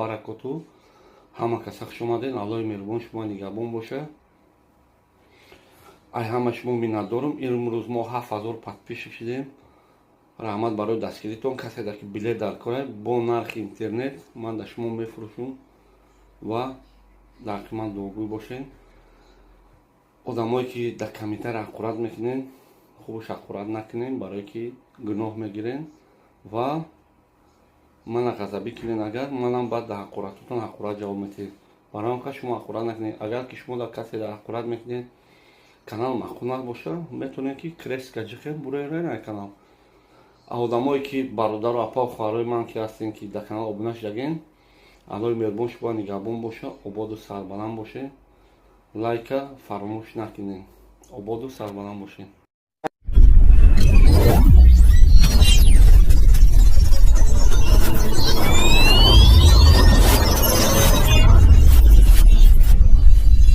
баракоту. Ҳама каса хуш омадед. Аллоҳи меҳрубон шумо нигаҳбон боша. ай ҳама шумо миннатдорам. Имрӯз мо 7000 подписчик шудем. раҳмат барои дастгиритон. касе дар ки билет дар кора бо нархи интернет ман дар шумо мефурӯшам ва дар ки ман дуогӯй бошед. одамое ки дар комментар ҳақурат мекунен хубаш ҳақурат накунен, барое ки гуноҳ мегирен ва мана ғазабӣ кунен. агар манам баъд дар ҳақуратотон ҳақурат ҷавоб метиҳед. барои он ка шумо ҳақурат накунед. агар ки шумо дар касе дар ҳақурат мекунед, канал махкунат боша, метавонед ки креска ҷиқен буререн ай канал. одамое ки бародару апа хоҳарои ман ки ҳастен ки дар канал обуна шудаген, аллоҳи меҳрубон шумо нигаҳбон боша. ободу сарбаланд бошед. лайка фаромӯш накунед. ободу сарбаланд бошед.